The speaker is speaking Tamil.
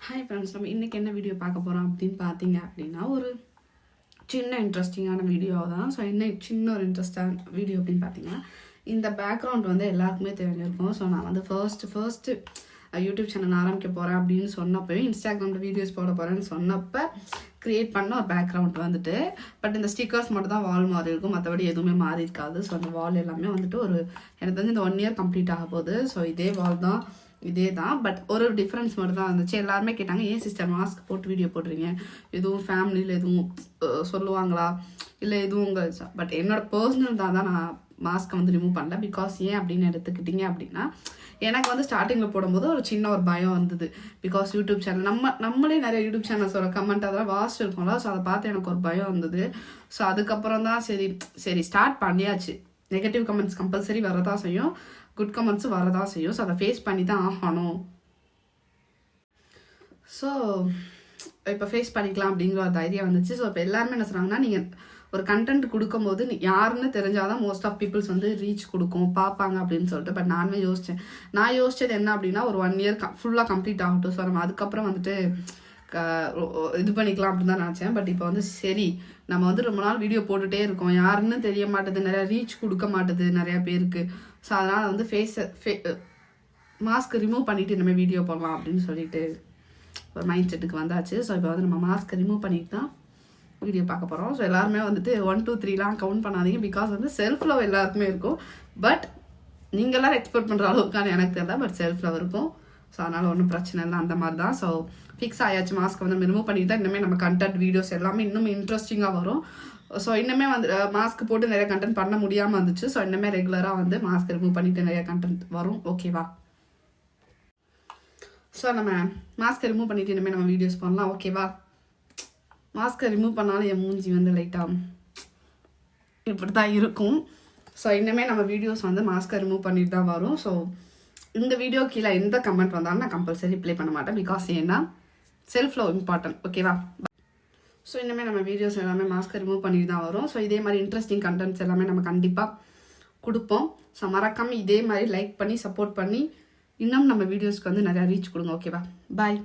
ஹாய் ஃப்ரெண்ட்ஸ், நம்ம இன்றைக்கி என்ன வீடியோ பார்க்க போகிறோம் அப்படின்னு பார்த்தீங்க அப்படின்னா, ஒரு சின்ன இன்ட்ரெஸ்டிங்கான வீடியோ தான். ஸோ என்ன சின்ன ஒரு இன்ட்ரெஸ்டான வீடியோ அப்படின்னு பார்த்தீங்கன்னா, இந்த பேக்ரவுண்ட் வந்து எல்லாருக்குமே தெரிஞ்சிருக்கும். ஸோ நான் வந்து ஃபர்ஸ்ட்டு யூடியூப் சேனல் ஆரம்பிக்க போகிறேன் அப்படின்னு சொன்னப்போ, இன்ஸ்டாகிராமில் வீடியோஸ் போட போகிறேன்னு சொன்னப்போ க்ரியேட் பண்ண ஒரு பேக்ரவுண்ட் வந்துட்டு, பட் இந்த ஸ்டிக்கர்ஸ் மட்டும் தான் வால் மாறி இருக்கும், மற்றபடி எதுவுமே மாறி இருக்காது. ஸோ அந்த வால் எல்லாமே வந்துட்டு எனக்கு வந்து இந்த 1 year கம்ப்ளீட் ஆக போகுது. ஸோ இதே வால் தான், இதே தான், பட் ஒரு டிஃப்ரென்ஸ் மட்டும் தான் இருந்துச்சு. எல்லாருமே கேட்டாங்க, ஏன் சிஸ்டர் மாஸ்க் போட்டு வீடியோ போடுறீங்க, எதுவும் ஃபேமிலியில் எதுவும் சொல்லுவாங்களா இல்லை எதுவும் உங்கள், பட் என்னோட பர்சனல் தான் நான் மாஸ்க்கை வந்து ரிமூவ் பண்ணல. பிகாஸ் ஏன் அப்படின்னு எடுத்துக்கிட்டீங்க அப்படின்னா, எனக்கு வந்து ஸ்டார்டிங்கில் போடும்போது ஒரு சின்ன ஒரு பயம் வந்தது. பிகாஸ் யூடியூப் சேனல் நம்மளே நிறைய யூடியூப் சேனல்ஸோட கமெண்ட் அதெல்லாம் வாசிச்சு இருக்கோம்ல. ஸோ அதை பார்த்து எனக்கு ஒரு பயம் வந்தது. ஸோ அதுக்கப்புறம் தான் சரி ஸ்டார்ட் பண்ணியாச்சு. நெகட்டிவ் கமெண்ட்ஸ் கம்பல்சரி வரதான் செய்யும், குட் கமெண்ட்ஸும் வரதான் செய்யும். ஸோ அதை ஃபேஸ் பண்ணி தான் ஆகணும். ஸோ இப்போ ஃபேஸ் பண்ணிக்கலாம் அப்படிங்கிற ஒரு தைரியம் வந்துச்சு. ஸோ இப்போ எல்லாருமே என்ன சொல்கிறாங்கன்னா, நீங்கள் ஒரு கண்டென்ட் கொடுக்கும்போது யாருன்னு தெரிஞ்சாதான் மோஸ்ட் ஆஃப் பீப்புள்ஸ் வந்து ரீச் கொடுக்கும், பார்ப்பாங்க அப்படின்னு சொல்லிட்டு. பட் நான் யோசிச்சது என்ன அப்படின்னா, ஒரு 1 year ஃபுல்லாக கம்ப்ளீட் ஆகட்டும். ஸோ நம்ம அதுக்கப்புறம் வந்துட்டு இது பண்ணிக்கலாம் அப்படின்னு தான் நினச்சேன். பட் இப்போ வந்து சரி, நம்ம வந்து ரொம்ப நாள் வீடியோ போட்டுகிட்டே இருக்கோம், யாருன்னு தெரிய மாட்டேது, நிறையா ரீச் கொடுக்க மாட்டேது நிறையா பேருக்கு. ஸோ அதனால் வந்து மாஸ்க் ரிமூவ் பண்ணிவிட்டு இனிமேல் வீடியோ போடலாம் அப்படின்னு சொல்லிட்டு ஒரு மைண்ட் செட்டுக்கு வந்தாச்சு. ஸோ இப்போ வந்து நம்ம மாஸ்க் ரிமூவ் பண்ணிட்டு தான் வீடியோ பார்க்க போகிறோம். ஸோ எல்லாருமே வந்துட்டு 1 2 3லாம் கவுண்ட் பண்ணாதீங்க. பிகாஸ் வந்து செல்ஃப் லவ் எல்லாருக்குமே இருக்கும். பட் நீங்கள் எல்லோரும் எக்ஸ்பெக்ட் பண்ணுற அளவுக்கான எனக்கு தெரியல, பட் செல்ஃப் லவ் இருக்கும். ஸோ அதனால் ஒன்றும் பிரச்சனை இல்லை, அந்த மாதிரி தான். ஸோ ஃபிக்ஸ் ஆயாச்சு, மாஸ்க் வந்து ரிமூவ் பண்ணிட்டு தான் இன்னுமே நம்ம கண்டென்ட் வீடியோஸ் எல்லாமே இன்னும் இன்ட்ரெஸ்டிங்காக வரும். ஸோ இன்னுமே வந்து மாஸ்க் போட்டு நிறைய கண்டென்ட் பண்ண முடியாமல் இருந்துச்சு. ஸோ இன்னுமே ரெகுலராக வந்து மாஸ்க் ரிமூவ் பண்ணிட்டு நிறைய கண்டென்ட் வரும். ஓகேவா? ஸோ நம்ம மாஸ்க் ரிமூவ் பண்ணிட்டு இனிமேல் நம்ம வீடியோஸ் பண்ணலாம். ஓகேவா? மாஸ்க்கை ரிமூவ் பண்ணாலும் என் மூஞ்சி வந்து லைட்டாக இப்படி தான் இருக்கும். ஸோ இன்னுமே நம்ம வீடியோஸ் வந்து மாஸ்க்கை ரிமூவ் பண்ணிட்டு தான் வரும். ஸோ இந்த வீடியோ கீழே எந்த கமெண்ட் வந்தாலும் நான் கம்பல்சரி ரிப்ளை பண்ண மாட்டேன். பிகாஸ் ஏன்னா செல்ஃப் லவ் இம்பார்ட்டன்ட். ஓகேவா? ஸோ இனிமேல் நம்ம வீடியோஸ் எல்லாமே மாஸ்க்கை ரிமூவ் பண்ணிட்டு தான் வரும். ஸோ இதே மாதிரி இன்ட்ரெஸ்டிங் கண்டென்ட்ஸ் எல்லாமே நம்ம கண்டிப்பாக கொடுப்போம். ஸோ மறக்காமல் இதே மாதிரி லைக் பண்ணி சப்போர்ட் பண்ணி இன்னும் நம்ம வீடியோஸ்க்கு வந்து நிறையா ரீச் கொடுங்க. ஓகேவா? பாய்.